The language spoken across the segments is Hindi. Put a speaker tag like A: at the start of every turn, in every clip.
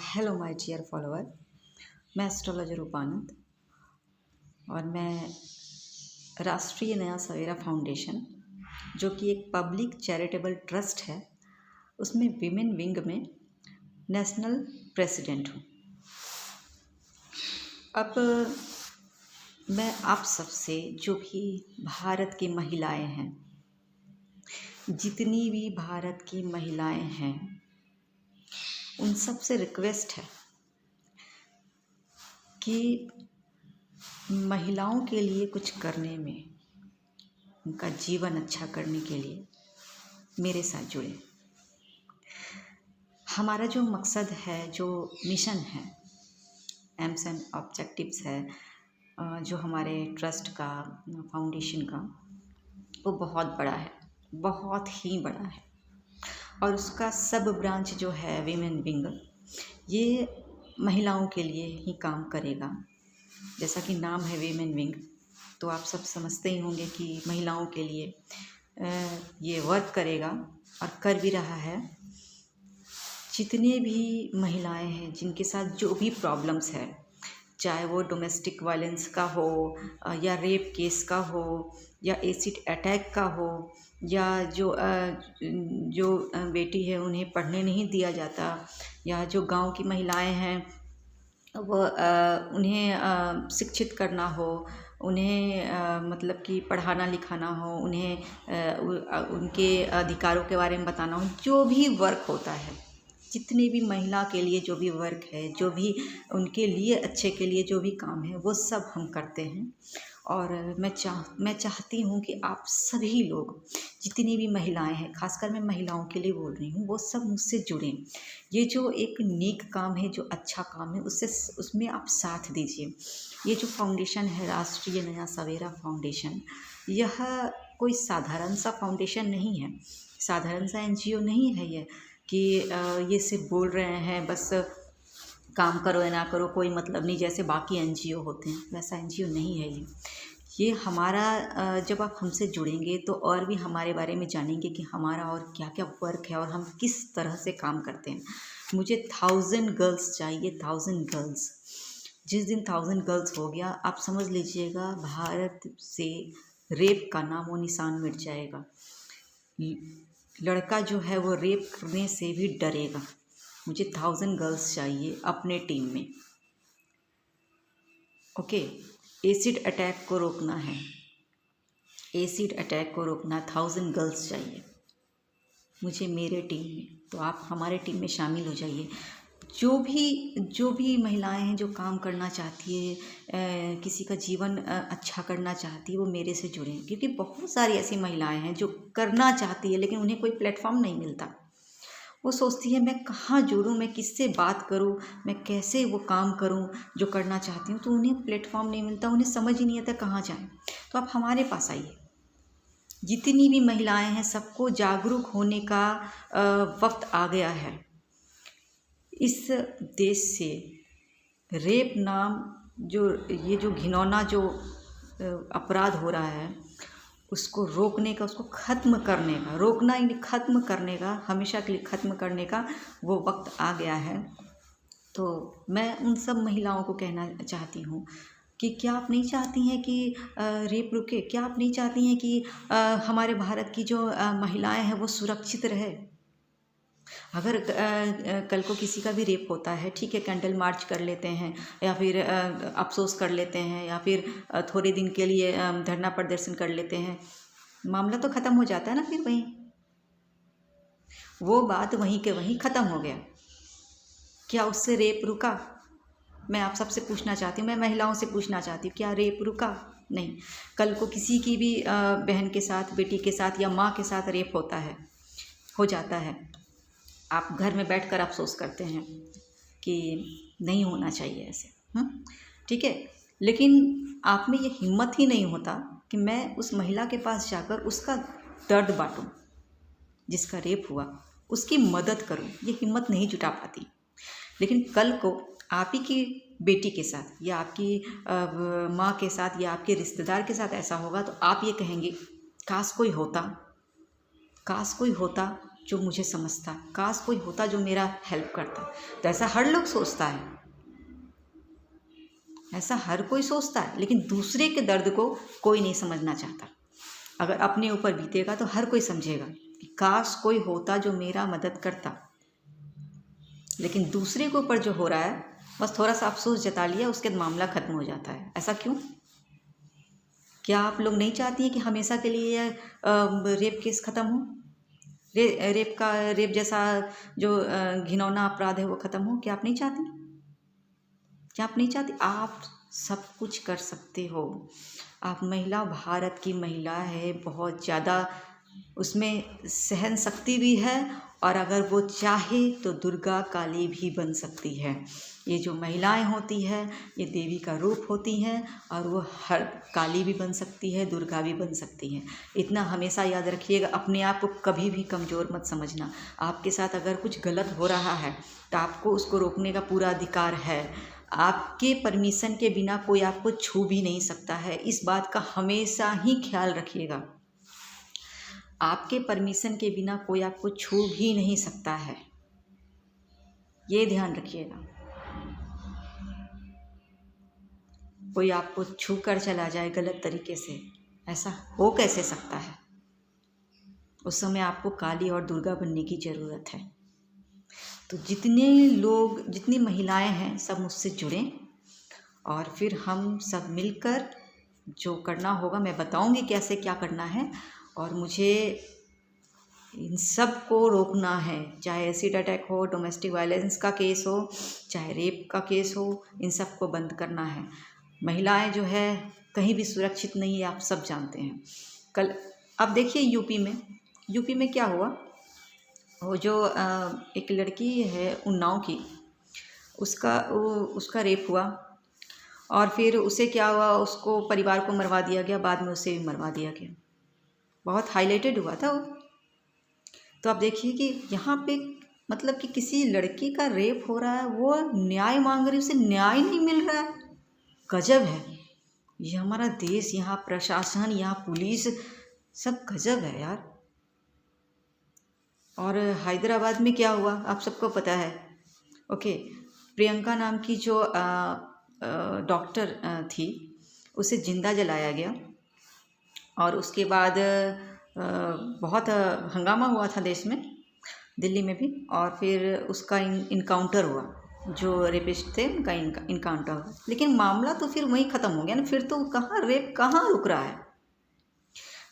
A: Hello my dear follower. मैं एस्ट्रोलॉजर उपानंद और मैं राष्ट्रीय नया सवेरा फाउंडेशन जो कि एक पब्लिक चैरिटेबल ट्रस्ट है उसमें विमेन विंग में नेशनल प्रेसिडेंट हूँ। अब मैं आप सबसे जो भी भारत की महिलाएं हैं, जितनी भी भारत की महिलाएं हैं, उन सब से रिक्वेस्ट है कि महिलाओं के लिए कुछ करने में, उनका जीवन अच्छा करने के लिए मेरे साथ जुड़े। हमारा जो मकसद है, जो मिशन है, एम्स एंड ऑब्जेक्टिव्स है, जो हमारे ट्रस्ट का, फाउंडेशन का, वो बहुत बड़ा है, बहुत ही बड़ा है। और उसका सब ब्रांच जो है विमेन विंग, ये महिलाओं के लिए ही काम करेगा। जैसा कि नाम है विमेन विंग, तो आप सब समझते ही होंगे कि महिलाओं के लिए ये वर्क करेगा और कर भी रहा है। जितने भी महिलाएं हैं जिनके साथ जो भी प्रॉब्लम्स है, चाहे वो डोमेस्टिक वायलेंस का हो या रेप केस का हो या एसिड अटैक का हो, या जो बेटी है उन्हें पढ़ने नहीं दिया जाता, या जो गांव की महिलाएं हैं वो उन्हें शिक्षित करना हो, उन्हें मतलब कि पढ़ाना लिखाना हो, उन्हें उनके अधिकारों के बारे में बताना हो, जो भी वर्क होता है, जितने भी महिला के लिए जो भी वर्क है, जो भी उनके लिए अच्छे के लिए जो भी काम है, वो सब हम करते हैं। और मैं चाहती हूँ कि आप सभी लोग, जितनी भी महिलाएं हैं, खासकर मैं महिलाओं के लिए बोल रही हूँ, वो सब मुझसे जुड़ें। ये जो एक नेक काम है, जो अच्छा काम है, उसमें आप साथ दीजिए। ये जो फाउंडेशन है, राष्ट्रीय नया सवेरा फाउंडेशन, यह कोई साधारण सा फाउंडेशन नहीं है, साधारण सा NGO नहीं है ये कि ये सिर्फ बोल रहे हैं बस काम करो या ना करो, कोई मतलब नहीं, जैसे बाकी NGO होते हैं, वैसा NGO नहीं है ये हमारा। जब आप हमसे जुड़ेंगे तो और भी हमारे बारे में जानेंगे कि हमारा और क्या क्या वर्क है और हम किस तरह से काम करते हैं। मुझे 1000 गर्ल्स चाहिए, 1000 गर्ल्स। जिस दिन 1000 गर्ल्स हो गया, आप समझ लीजिएगा भारत से रेप का नामो निशान मिट जाएगा। लड़का जो है वो रेप करने से भी डरेगा। मुझे 1000 गर्ल्स चाहिए अपने टीम में। ओके, एसिड अटैक को रोकना है, एसिड अटैक को रोकना, 1000 गर्ल्स चाहिए मुझे मेरे टीम में। तो आप हमारे टीम में शामिल हो जाइए। जो भी महिलाएं हैं जो काम करना चाहती है, किसी का जीवन अच्छा करना चाहती है, वो मेरे से जुड़ें। क्योंकि बहुत सारी ऐसी महिलाएं हैं जो करना चाहती है लेकिन उन्हें कोई प्लेटफॉर्म नहीं मिलता। वो सोचती है मैं कहाँ जुड़ूँ, मैं किससे बात करूँ, मैं कैसे वो काम करूँ जो करना चाहती हूँ, तो उन्हें प्लेटफॉर्म नहीं मिलता, उन्हें समझ ही नहीं आता कहाँ जाएं। तो आप हमारे पास आइए। जितनी भी महिलाएं हैं, सबको जागरूक होने का वक्त आ गया है। इस देश से रेप नाम ये जो घिनौना जो अपराध हो रहा है, उसको रोकने का, उसको ख़त्म करने का, रोकना ही नहीं, ख़त्म करने का, हमेशा के लिए ख़त्म करने का वो वक्त आ गया है। तो मैं उन सब महिलाओं को कहना चाहती हूँ कि क्या आप नहीं चाहती हैं कि रेप रुके? क्या आप नहीं चाहती हैं कि हमारे भारत की जो महिलाएं हैं वो सुरक्षित रहे? अगर कल को किसी का भी रेप होता है, ठीक है, कैंडल मार्च कर लेते हैं या फिर अफसोस कर लेते हैं या फिर थोड़े दिन के लिए धरना प्रदर्शन कर लेते हैं, मामला तो ख़त्म हो जाता है ना। फिर वहीं वो बात वहीं के वहीं ख़त्म हो गया। क्या उससे रेप रुका? मैं आप सबसे पूछना चाहती हूँ, मैं महिलाओं से पूछना चाहती हूँ, क्या रेप रुका? नहीं। कल को किसी की भी बहन के साथ, बेटी के साथ या माँ के साथ रेप होता है, हो जाता है, आप घर में बैठकर अफसोस करते हैं कि नहीं होना चाहिए ऐसे, ठीक है। लेकिन आप में ये हिम्मत ही नहीं होता कि मैं उस महिला के पास जाकर उसका दर्द बांटूं, जिसका रेप हुआ, उसकी मदद करूं, ये हिम्मत नहीं जुटा पाती। लेकिन कल को आप ही की बेटी के साथ या आपकी माँ के साथ या आपके रिश्तेदार के साथ ऐसा होगा तो आप ये कहेंगे काश कोई होता, काश कोई होता जो मुझे समझता, काश कोई होता जो मेरा हेल्प करता। तो ऐसा हर लोग सोचता है, ऐसा हर कोई सोचता है, लेकिन दूसरे के दर्द को कोई नहीं समझना चाहता। अगर अपने ऊपर बीतेगा तो हर कोई समझेगा कि काश कोई होता जो मेरा मदद करता। लेकिन दूसरे के ऊपर जो हो रहा है, बस थोड़ा सा अफसोस जता लिया, उसके बाद मामला खत्म हो जाता है। ऐसा क्यों? क्या आप लोग नहीं चाहती हैं कि हमेशा के लिए रेप केस ख़त्म हो? रेप जैसा जो घिनौना अपराध है वो ख़त्म हो? क्या आप नहीं चाहती? क्या आप नहीं चाहती? आप सब कुछ कर सकते हो। आप महिला, भारत की महिला है, बहुत ज़्यादा उसमें सहन शक्ति भी है, और अगर वो चाहे तो दुर्गा काली भी बन सकती है। ये जो महिलाएं होती हैं ये देवी का रूप होती हैं, और वो हर काली भी बन सकती है, दुर्गा भी बन सकती है। इतना हमेशा याद रखिएगा, अपने आप को कभी भी कमज़ोर मत समझना। आपके साथ अगर कुछ गलत हो रहा है तो आपको उसको रोकने का पूरा अधिकार है। आपके परमिशन के बिना कोई आपको छू भी नहीं सकता है, इस बात का हमेशा ही ख्याल रखिएगा। आपके परमिशन के बिना कोई आपको छू भी नहीं सकता है, ये ध्यान रखिएगा। कोई आपको छू कर चला जाए गलत तरीके से, ऐसा हो कैसे सकता है? उस समय आपको काली और दुर्गा बनने की ज़रूरत है। तो जितने लोग, जितनी महिलाएं हैं, सब मुझसे जुड़ें, और फिर हम सब मिलकर जो करना होगा मैं बताऊंगी कैसे क्या करना है। और मुझे इन सब को रोकना है, चाहे एसिड अटैक हो, डोमेस्टिक वायलेंस का केस हो, चाहे रेप का केस हो, इन सब को बंद करना है। महिलाएं जो है कहीं भी सुरक्षित नहीं है, आप सब जानते हैं। कल अब देखिए यूपी में क्या हुआ। वो जो एक लड़की है उन्नाव की, उसका रेप हुआ, और फिर उसे क्या हुआ, उसको परिवार को मरवा दिया गया, बाद में उसे भी मरवा दिया गया। बहुत हाईलाइटेड हुआ था वो। तो आप देखिए कि यहाँ पे मतलब कि किसी लड़की का रेप हो रहा है, वो न्याय मांग रही है, उसे न्याय नहीं मिल रहा है। गजब है ये हमारा देश, यहाँ प्रशासन, यहाँ पुलिस, सब गजब है यार। और हैदराबाद में क्या हुआ आप सबको पता है। ओके, प्रियंका नाम की जो डॉक्टर थी, उसे जिंदा जलाया गया, और उसके बाद बहुत हंगामा हुआ था देश में, दिल्ली में भी। और फिर उसका इनकाउंटर हुआ, जो रेपिस्ट थे उनका इनकाउंटर हुआ। लेकिन मामला तो फिर वहीं ख़त्म हो गया ना। फिर तो कहाँ रेप कहाँ रुक रहा है,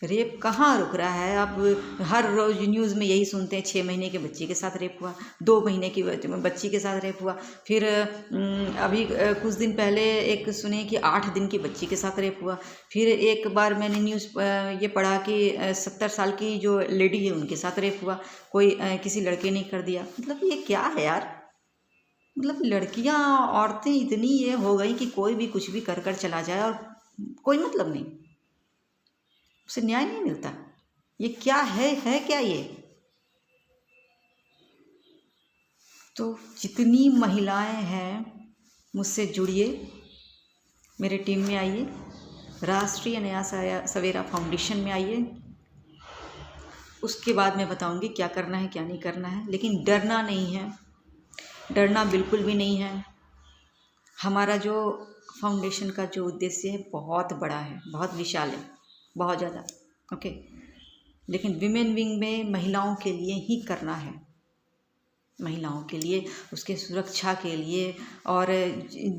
A: रेप कहाँ रुक रहा है। अब हर रोज़ न्यूज़ में यही सुनते हैं, 6 महीने के बच्चे के साथ रेप हुआ, 2 महीने की बच्ची के साथ रेप हुआ। फिर अभी कुछ दिन पहले एक सुने कि 8 दिन की बच्ची के साथ रेप हुआ। फिर एक बार मैंने न्यूज़ ये पढ़ा कि 70 साल की जो लेडी है उनके साथ रेप हुआ, कोई किसी लड़के ने कर दिया। मतलब ये क्या है यार। मतलब लड़कियां, औरतें इतनी ये हो गई कि कोई भी कुछ भी कर कर चला जाए और कोई मतलब नहीं, उसे न्याय नहीं मिलता। ये क्या है क्या ये। तो जितनी महिलाएं हैं मुझसे जुड़िए, मेरे टीम में आइए, राष्ट्रीय नया सवेरा फाउंडेशन में आइए। उसके बाद मैं बताऊंगी क्या करना है क्या नहीं करना है। लेकिन डरना नहीं है, डरना बिल्कुल भी नहीं है। हमारा जो फाउंडेशन का जो उद्देश्य है बहुत बड़ा है, बहुत विशाल है, बहुत ज़्यादा। ओके, लेकिन विमेन विंग में महिलाओं के लिए ही करना है, महिलाओं के लिए, उसके सुरक्षा के लिए। और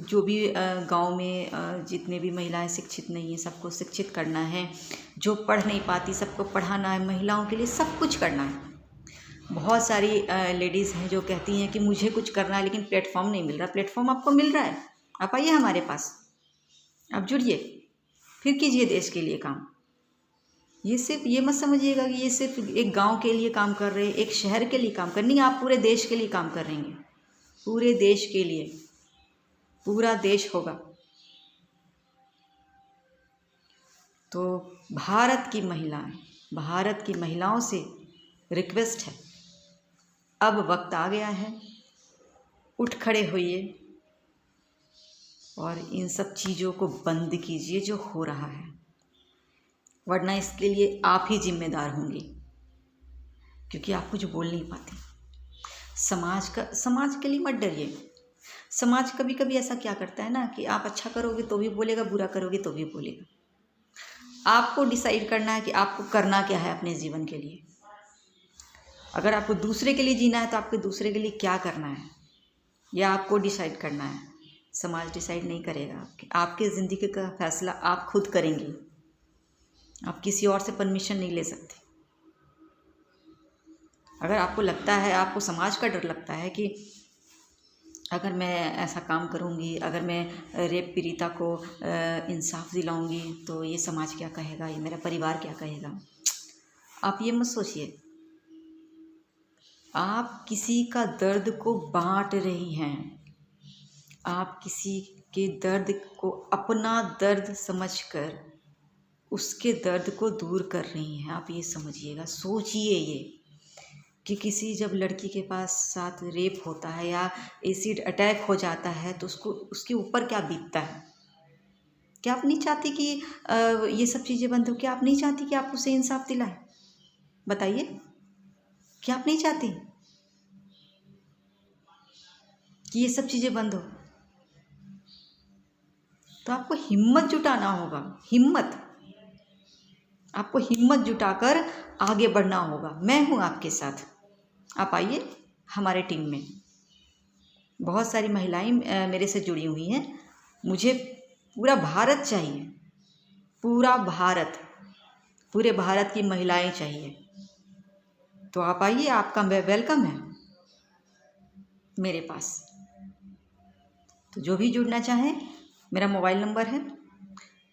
A: जो भी गांव में जितने भी महिलाएं शिक्षित नहीं हैं सबको शिक्षित करना है, जो पढ़ नहीं पाती सबको पढ़ाना है, महिलाओं के लिए सब कुछ करना है। बहुत सारी लेडीज़ हैं जो कहती हैं कि मुझे कुछ करना है लेकिन प्लेटफॉर्म नहीं मिल रहा। प्लेटफॉर्म आपको मिल रहा है, आप आइए हमारे पास, आप जुड़िए, फिर कीजिए देश के लिए काम। ये सिर्फ ये मत समझिएगा कि ये सिर्फ एक गांव के लिए काम कर रहे हैं, एक शहर के लिए काम कर नहीं, आप पूरे देश के लिए काम कर रहे हैं, पूरे देश के लिए, पूरा देश होगा। तो भारत की महिलाएं, भारत की महिलाओं से रिक्वेस्ट है, अब वक्त आ गया है, उठ खड़े होइए और इन सब चीज़ों को बंद कीजिए जो हो रहा है, वरना इसके लिए आप ही जिम्मेदार होंगे। क्योंकि आप कुछ बोल नहीं पाते। समाज के लिए मत डरिए। समाज कभी कभी ऐसा क्या करता है ना कि आप अच्छा करोगे तो भी बोलेगा, बुरा करोगे तो भी बोलेगा। आपको डिसाइड करना है कि आपको करना क्या है अपने जीवन के लिए। अगर आपको दूसरे के लिए जीना है तो आपको दूसरे के लिए क्या करना है, यह आपको डिसाइड करना है। समाज डिसाइड नहीं करेगा। आपके ज़िंदगी का फैसला आप खुद करेंगे। आप किसी और से परमिशन नहीं ले सकते। अगर आपको लगता है, आपको समाज का डर लगता है कि अगर मैं ऐसा काम करूँगी, अगर मैं रेप पीड़िता को इंसाफ दिलाऊंगी तो ये समाज क्या कहेगा, ये मेरा परिवार क्या कहेगा, आप ये मत सोचिए। आप किसी का दर्द को बांट रही हैं। आप किसी के दर्द को अपना दर्द समझकर उसके दर्द को दूर कर रही हैं। आप ये समझिएगा, सोचिए ये कि किसी जब लड़की के पास साथ रेप होता है या एसिड अटैक हो जाता है तो उसको उसके ऊपर क्या बीतता है। क्या आप नहीं चाहती कि ये सब चीज़ें बंद हो? क्या आप नहीं चाहती कि आप उसे इंसाफ दिलाए? बताइए, क्या आप नहीं चाहती कि ये सब चीज़ें बंद हो? तो आपको हिम्मत जुटाना होगा। आपको हिम्मत जुटाकर आगे बढ़ना होगा। मैं हूँ आपके साथ। आप आइए हमारे टीम में। बहुत सारी महिलाएं मेरे से जुड़ी हुई हैं। मुझे पूरा भारत चाहिए, पूरा भारत, पूरे भारत की महिलाएं चाहिए। तो आप आइए, आपका वेलकम है मेरे पास। तो जो भी जुड़ना चाहें, मेरा मोबाइल नंबर है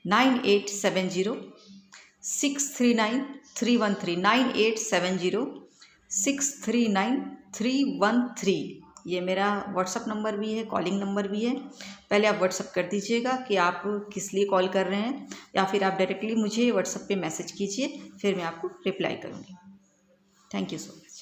A: 9870639313 9870639313। ये मेरा व्हाट्सअप नंबर भी है, कॉलिंग नंबर भी है। पहले आप व्हाट्सअप कर दीजिएगा कि आप किस लिए कॉल कर रहे हैं, या फिर आप डायरेक्टली मुझे व्हाट्सअप पे मैसेज कीजिए, फिर मैं आपको रिप्लाई करूँगी। Thank you so much.